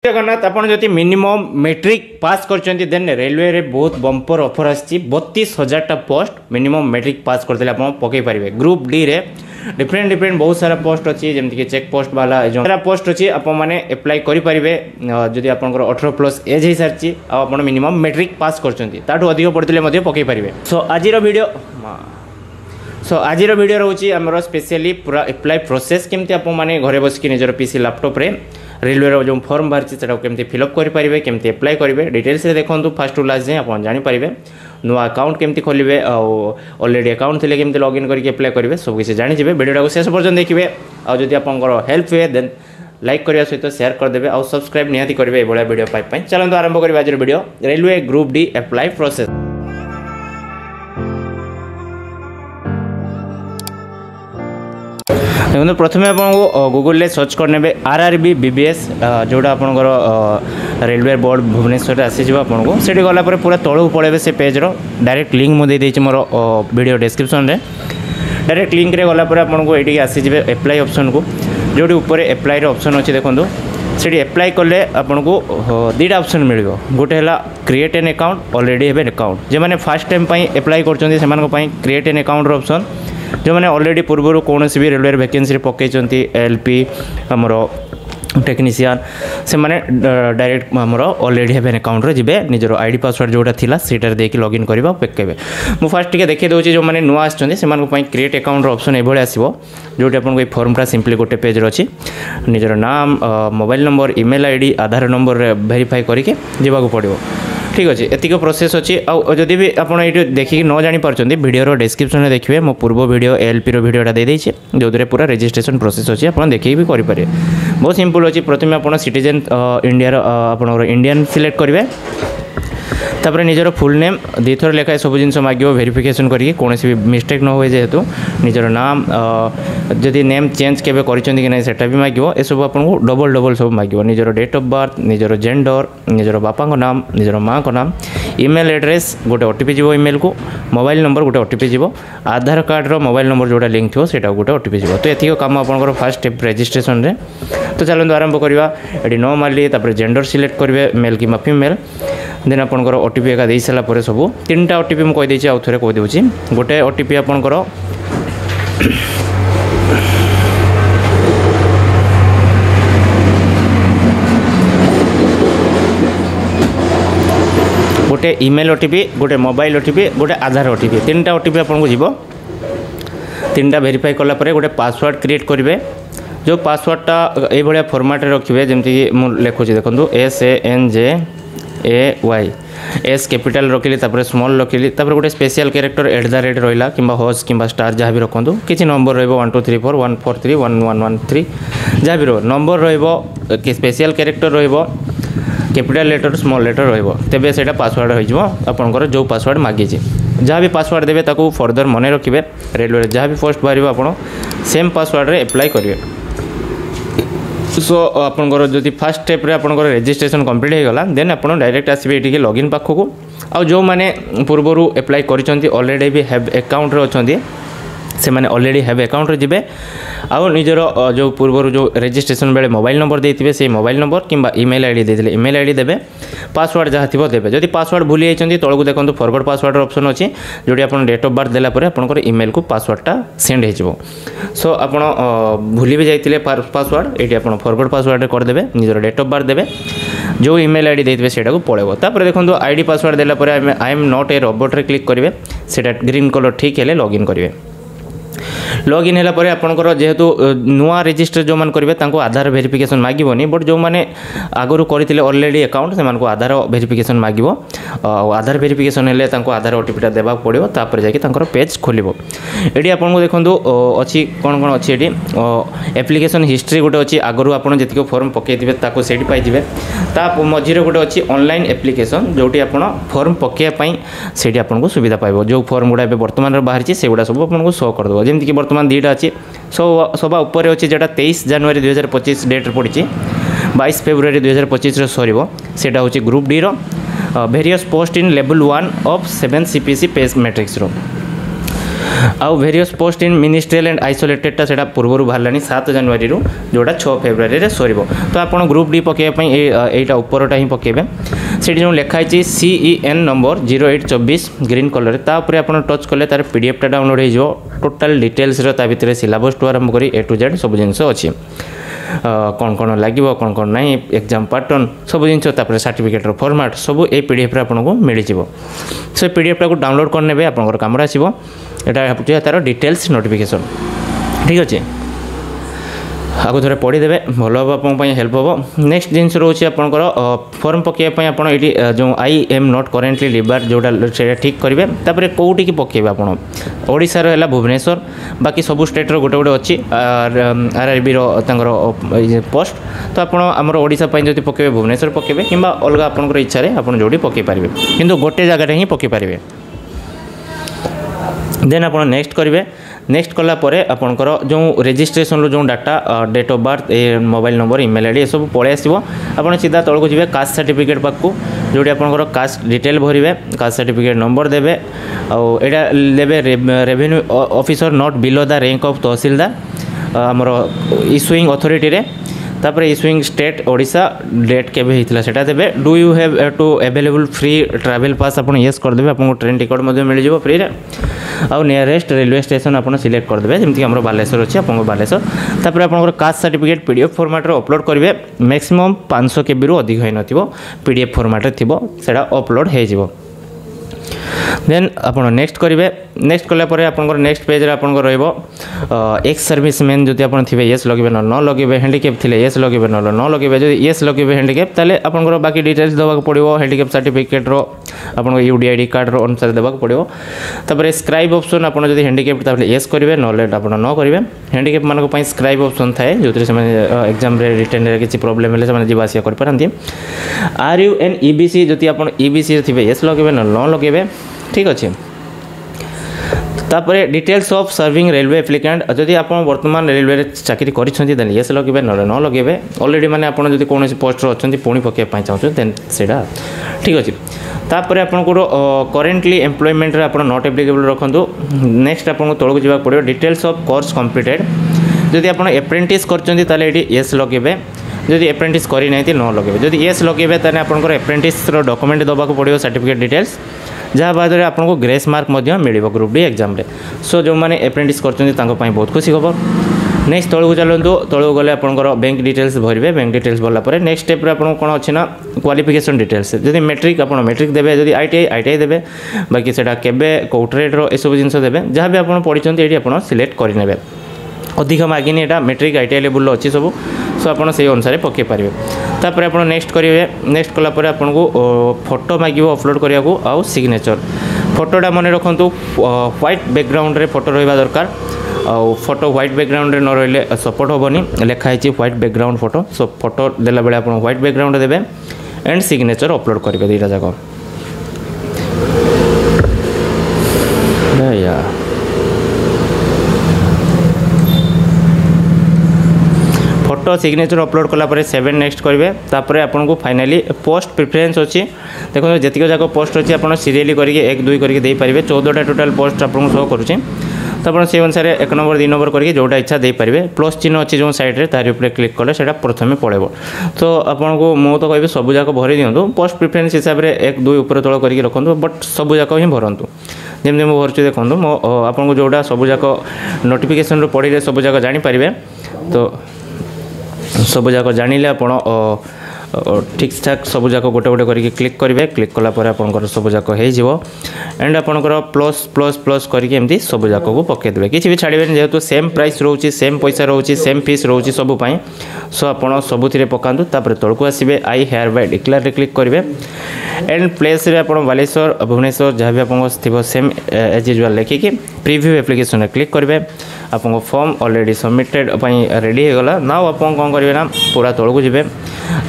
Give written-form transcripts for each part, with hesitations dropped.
जगन्नाथ आपण जति minimum matric pass करछन्ती देन रेलवे रे बहुत बम्पर ऑफर आछि 32,000 टा पोस्ट मिनिमम मैट्रिक पास करते आपण पकई पारिबे। ग्रुप डी रे डिफरेंट बहुत सारा पोस्ट अछि जेमति कि चेक पोस्ट वाला जो सारा पोस्ट अछि आपण माने अप्लाई करि पारिबे जदि आपनकर 18 प्लस एज हे सारछि आ आपण मिनिमम मैट्रिक पास करछन्ती ताठो अधिक पड़तिले मध्ये पकई पारिबे। सो आजिरो वीडियो रोची आमर स्पेशली पूरा अप्लाई प्रोसेस केमती आप माने घरे बसिक निजर पीसी लैपटॉप रे रेलवे रो जो फॉर्म बाहर केमती फिलअप करेंगे केमती अप्लाई करेंगे डिटेल्स रे देखो फास्ट टू लास्ट जाए आप जानीपारे नुआ अकाउंट केमती खोलिए ऑलरेडी अकाउंट थे केमती लॉगिन करके अप्लाई करेंगे सब किसी जानीजे वीडियो को शेष पर्यटन देखिए आदि आपंकर हेल्प हुए देन लाइक करने सहित शेयर करदे और सब्सक्राइब निहाती करेंगे ये वीडियो पाई चलते आरंभ करेंगे आज video railway group D apply process. देखो प्रथम आपको गूगल ले सर्च करने आरआरबी बीबीएस जोड़ा आपंकर रेलवे बोर्ड भुवनेश्वर आसीज आपको से गलापर पूरा तलू पड़े से पेज डायरेक्ट लिंक मुझे मोर वीडियो डिस्क्रिप्शन रे डायरेक्ट लिंक रे गलापर आपको ये आसीजे अप्लाई ऑप्शन को जोटी ऊपर अप्लाई ऑप्शन अच्छे देखो से अप्लाई कले आपन को दुटा ऑप्शन मिल गोटे है create an account already have an account जो मैंने फर्स्ट टाइम अप्लाई कर क्रिएट एन अकाउंट ऑप्शन जो मैंने ऑलरेडी पूर्व कौन भी रेलवे वैकेंसी पकई एलपी आमर टेक्नीशियन से माने डायरेक्ट आमर ऑलरेडी हैव एन अकाउंट रे जिबे निजर आईडी पासवर्ड जोटा थिला सेटार देकी लॉगिन करबा पकेबे। मु फर्स्ट टिके देखि दोछि जो माने नुआ आछन से मानको पई क्रिएट अकाउंट ऑप्शन एभळे आसीबो जोटी आपन को फॉर्मटा सिंपली गोटे पेज रे अछि निजर नाम मोबाइल नंबर ईमेल आईडी आधार नंबर वेरीफाई करके जीवा पड़ो ठीक अच्छे एतिक प्रोसेस अच्छी आदि भी आपड़ ये देखिए न जापारे वीडियो डिस्क्रिप्शन में देखिए मो पूर्व वीडियो एलपी वीडियोटा देदेे जो पूरा रजिस्ट्रेशन प्रोसेस अच्छी आप देखिए भी करेंगे बहुत सिंपल अच्छी प्रथम आप सिटीजन इंडिया आप इंडियन सिलेक्ट करेंगे तापर निजर फुल नेम दुईथर लेखाएं सब जिन मांगो वेरिफिकेशन करके कौन भी मिस्टेक न हुए जेहेतु निजर नाम जदि नेम चेंज केबे करिसेंती कि नहीं सेटा भी मांगो ए सब आपको डबल सब मांगो निजर डेट ऑफ बर्थ निजर जेंडर निजर बापा नाम निजर माँ को नाम ईमेल एड्रेस गोटे ओटीपी जीवो ईमेल को मोबाइल नंबर गोटे ओटीपी जीवो आधार कार्ड रो मोबाइल नंबर जोटा लिंक थो सेटा गोटे ओटीपी जीवो तो एतिक काम आपनकर फर्स्ट स्टेप रजिस्ट्रेशन रे तो चलते आरंभ करवा ये नो मारली तापर जेंडर सिलेक्ट करेंगे मेल कि फीमेल देन आपनकर ओटीपी एका दे सारा पर सब तीनटा ओटीपी मुझे कहीदे आउ थे कहीदे गोटे ओटीपी आपनकर गोटे ईमेल ओटीपी गोटे मोबाइल ओटीपी गोटे आधार ओटीपी तीनटा ओटीपी आपको जीव तीनटा वेरीफाई कलापर गोटे पासवर्ड क्रिएट करेंगे जो पासवर्डटा ये फॉर्मेट रखिए जमीक मुझे लिखुची देखो SANJAY एस कैपिटल रखिली स्मॉल रखिली गोटे स्पेशल कैरेक्टर @ रहा कि हॉस कि स्टार जहाँ भी रखु किसी नंबर रो 1 2 3 4 1 4 3 1 1 1 3 जहाँ भी रो नंबर रो स्पेशल कैरेक्टर रो कैपिटल लेटर स्मॉल लेटर रो तेबे सेटा पासवर्ड हो आपंकर जो पासवर्ड मागिए जहाँ भी पासवर्ड देवे ताकू फर्दर मन रखिए रेलवे जहाँ भी पोस्ट बाहर आप सेम पासवर्ड रे अप्लाई करेंगे। सो आपंकर जदि फर्स्ट स्टेप रे आपंकर रजिस्ट्रेशन कंप्लीट हो गला देन आप डायरेक्ट आसबे ये लॉगिन पाखक आ जो मैंने पूर्वर अप्लाई कर ऑलरेडी भी हैव अकाउंट रे अछंती से मैंने ऑलरेडी हैव अकाउंट रे जिबे आउ निजर जो पूर्वर जो रजिस्ट्रेशन बेले मोबाइल नंबर देते से मोबाइल नंबर किंबा ईमेल आईडी देते ईमेल आईडी देबे पासवर्ड जहाँ थी देवे जदि पासवर्ड भूली जाइए तौक देखो फॉरवर्ड पासवर्ड ऑप्शन अच्छी जोटी आप डेट ऑफ बर्थ देला आपंकर ईमेल को पासवर्डटा सेंड हो सो आप भूली भी जाइए पासवर्ड ये आप फॉरवर्ड पासवर्ड करदे निजर डेट ऑफ बर्थ देवे जो ईमेल आईडी देते सेटा को पड़ेगा तापर देखो आईडी पासवर्ड देला I am not a robot रे क्लिक करेंगे सेटा ग्रीन कलर ठीक है लॉगिन करेंगे लॉगिन है पर आपंकर जेहेतु नुआ रजिस्टर जो मान करेंगे आधार वेरिफिकेशन मांगनी बट जो मैंने आगुरी करते ऑलरेडी अकाउंट से आधार वेरिफिकेशन मांगो आधार वेरिफिकेशन हेल्ले आधार ओटीपीटा देवा पड़ो तापर जाकर पेज खोल ये आपको देखो अच्छी कौन कौन अच्छी ये एप्लिकेशन हिस्ट्री गोटे अच्छी आगुरी आप जी फॉर्म पकईथे से पाइबे ता मझे गोटे अच्छी ऑनलाइन एप्लिकेशन जोटी आप फॉर्म पकड़ाई से आपको सुविधा पाइब जो फॉर्म गुड़ा बर्तमान बाहरी से गुड़ा सब आपको शो करदेव जमीक बर्तमान दुईटा अच्छी सभा उपर अच्छी जोटा 23 जनवरी 2025 डेट पड़ी 22 फेब्रुआरी 2025 सर सेटा हूँ ग्रुप डी रो various post in level 1 of 7 CPC pay matrix रो आउ various post in ministerial and आइसोलेटेडटा सेटा पूर्व बाहर 7 जनवरी जोड़ा 6 फेब्रुआरी सर तो आप ग्रुप डी पकड़ाई यहाँ उपरटा ही पकेबे से जो लिखाई CEN नंबर 0824 ग्रीन कलर तापर आप टच कले तार PDF टा डाउनलोड हो टोटाल डिटेल्स भितर सिलेबस टू आरंभ कर A to Z सब जिन अच्छी कौन कौन लगे कौन कौन ना एग्जाम पैटर्न सब जिन सर्टिफिकेटर फॉर्मेट सब ये PDF रे आपको मिल जाव से PDF टाक डाउनलोड करने आप कम आसो यहाँ तार डिटेल्स नोटिफिकेशन ठीक अच्छे आगु थे पढ़ीदे भल हम हेल्प हम नेक्स्ट जिन रोचे आपंकर फर्म पकड़ाई आप जो I am not currently liver जोटा से ठीक करेंगे तापर कौटी की पकड़े आप ओडिशार है भुवनेश्वर बाकी सब स्टेट्र गोटे गोटे अच्छी RRB पोस्ट तो आपमर ओडिशा जब पकड़े भुवनेश्वर पकड़े कि अलग आपंकर इच्छा आप जोड़ी पकई पारे कि गोटे जगह ही पकई पारे देन आप नेक्स्ट करेंगे नेक्स्ट कला परे आपनकर जो रजिस्ट्रेशन जो data date of birth mobile number email ID सब पड़े आसो आप सीधा तौक जी कास्ट सर्टिफिकेट पाक जोटी आपंकर कास्ट डिटेल भरवे कास्ट सर्टिफिकेट नंबर देवे आउटा देवे revenue officer not below the rank of tahsildar आमर इश्यूइंग अथॉरिटी रे तापर इश्यूइंग स्टेट ओडिशा डेट केबे हितला सेटा देबे do you have to available free travel pass आपन यस कर देबे आपन ट्रेन टिकट मध्ये मिल जिवो फ्री रे आउ नियरेस्ट रेलवे स्टेशन आपन सिलेक्ट कर देबे जेमति हमरो बालेश्वर अछि आपन बालेश्वर तापर आपन कास्ट सर्टिफिकेट PDF फॉर्मेट रे अपलोड करिवे मैक्सिमम 500 KB रु अधिक होय नथिबो PDF फॉर्मेट रे थिबो सेटा अपलोड हे जिवो देन आप नेक्स्ट करेंगे नेक्स्ट कलापर आपंकर नेक्स्ट पेज रे आपंकर रहिबो एक्स सर्विसमैन जदि आपन थिबे यस लगेबे न लगेबे हैंडिकैप थिले यस लगेबे न लगेबे जदि यस लगेबे हैंडिकैप ताले आपंकर बाकी डिटेल्स देबाक पड़िबो हैंडिकैप सर्टिफिकेट रो आपन UDID कार्ड रो अनुसार देबाक पड़िबो तापर स्क्राइब ऑप्शन आपन जदि हैंडिकैप ताले यस करिवे नले आपन न करिवे हैंडिकैप मानको पई स्क्राइब ऑप्शन थाए जोतरे से एग्जाम रे रिटन रे किछि प्रॉब्लम हेले से जीवा आसिया कर परंती आर यू एन EBC जदि आपन EBC थिबे यस लगेबे न लगेबे ठीक अच्छे तापर details of serving railway applicant जदि आप वर्तमान रेलवे चाकरी कर यस लगे न लगे ऑलरेडी माने आपन जदि कौन पोस्ट अच्छा पुणी पकड़ चाहते देन सेटा ठीक अच्छे तापर आपको करेन्टली एम्प्लॉयमेंट आप नॉट एप्लिकेबल रखु नेक्स्ट आपको तौक जावाक पड़ो डिटेल्स ऑफ कोर्स कंप्लीटेड जदि आप एप्रेंटिस कर यस लगे जदि एप्रेंटिस करना न लगे जदि यस लगे ताने आपनकर एप्रेंटिस डॉक्यूमेंट देवाक पड़ो सर्टिफिकेट डिटेल्स जहाँ बाद आपको ग्रेस मार्क मिल ग्रुप डी एग्जाम सो जो मैंने एप्रेंटिस कर बहुत खुशी खबर नेक्स्ट तौक चलतु तौक गले आपंकर बैंक डिटेल्स भरवे बैंक डिटेल्स भरला नेक्स्ट स्टेप आपको कौन अच्छी ना क्वालिफिकेशन डिटेल्स जदि मेट्रिक आप मेट्रिक देवे जदि ITI देवे बाकी से केबे कौ ट्रेड्र यू जिन देवे जहाँ भी आप पढ़ी ये आप सिलेक्ट करेंगे अधिक मागिनी यहाँ मेट्रिक ITI लेवल अच्छी सब सो आप अनुसार पकई पारे तापर आप नेक्स्ट करेंगे नेक्स्ट कलापर आपको फोटो मांगो अपलोड करने को आउ सिग्नेचर फोटोटा मन रखु व्हाइट बैकग्राउंड रे फोटो रहा दरकार आउ फोटो व्हाइट बैकग्राउंड रे न रही सपोर्ट हेनी लिखाई white background photo so photo देला बेले आप व्हाइट बैकग्राउंड देवे एंड सिग्नेचर अपलोड करेंगे दुईटा जाक फोटो सिग्नेचर अपलोड कलापर 7 नेक्स्ट करेंगे तापर आपको फाइनाली पोस्ट प्रिफरेन्स अच्छी देखो जी जाक पोस्ट अच्छी आप सीरियली करके 1 2 करके दे पारे 14टा टोटाल पोस्ट आपको शो करुचे तो आप से अनुसार 1 नंबर 2 नंबर करके जोटा इच्छा दे पारे प्लस चिन्ह अच्छी जो साइड तार ऊपर क्लिक कले से प्रथम पड़ेब तो आपको मुझे तो कह सब जाक भरी दिंतु पोस्ट प्रिफरेन्स हिसाब से 1 2 ऊपर तल करके रखु बट सब जाक ही भरतु जमी मुझे भरची देखो आपको जोटा सब जाक नोटिफिकेशन पढ़े सब जाक जानीपारे तो सब जाक जानिले आपण ठीक ठाक सब जाक गोटे गोटे करके क्लिक करेंगे क्लिक कलापर आपंकर सब जाक हो एंड आपंकर प्लस प्लस प्लस करके एमती सब जाक को पकईदे किसी भी छाड़े जेहेतु सेम प्राइस रोचे सेम पैसा रोचे सेम फीस रोचे सबूपाई सो आप सबुति पकातु तापर तौक आसवे I hereby declare click करेंगे एंड प्लेस रे आप बालेश्वर भुवनेश्वर जहाँ भी आप सेम एज यूजुआल लिखिकी प्रीव्यू एप्लिकेशन क्लिक करेंगे आपको फॉर्म ऑलरेडी सबमिटेड रेडी हो गला नाउ आप कौन करेंगे ना पूरा तौक जी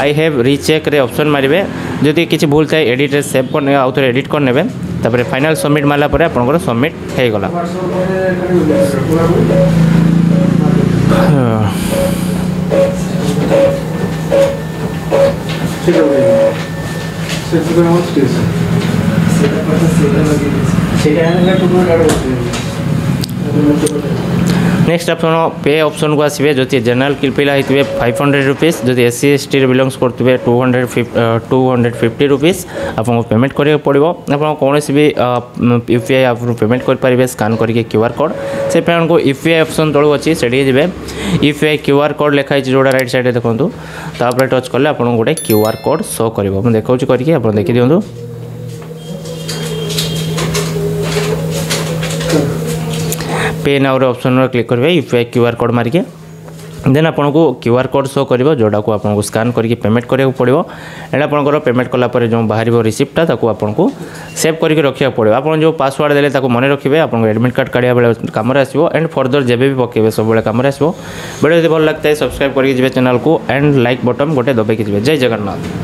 आई हैव रीचेक रे ऑप्शन मारे जदि किसी भूल थाए एडिट सेव करने आउ थे एडिट करने तापर फाइनल सबमिट मारला पर आपंकर सबमिट हो गला नेक्स्ट ऑप्शन पे ऑप्शन को आसवे जो जनरल पिला होते 500 रुपीज जो SC ST बिलोंग्स करते 250 रुपीज आपको पेमेंट करा पड़ो आप कौन भी UPI आप पेमेंट करेंगे स्कान करके QR कोड से आपको UPI ऑप्शन तलू अच्छी से जी UPI QR कोड लिखाई जोड़ा राइट साइड देखो तापर टच कले आपको गोटे QR कोड शो कर देखा करके आप देखी दिखाँ पे नाउ ऑप्शन क्लिक करेंगे UPI QR कोड मारिके देन आपको QR कोड शो कर जोटा को आपको स्कान करके पेमेंट करा पड़ो एंड आपंकर पेमेंट कलापर जो बाहर रिसिप्टा आपको सेव करके रखा पड़ो आप जो पासवर्ड देते मन रखिए आपको एडमिट कार्ड काढ़ा बेले कम आसो एंड फर्दर जब भी पकेबे सब कम आसो वीडियो यदि भल लगता है सब्सक्राइब करके जी चैनल को एंड लाइक बटन गोटे दबाई जी जय जगन्नाथ।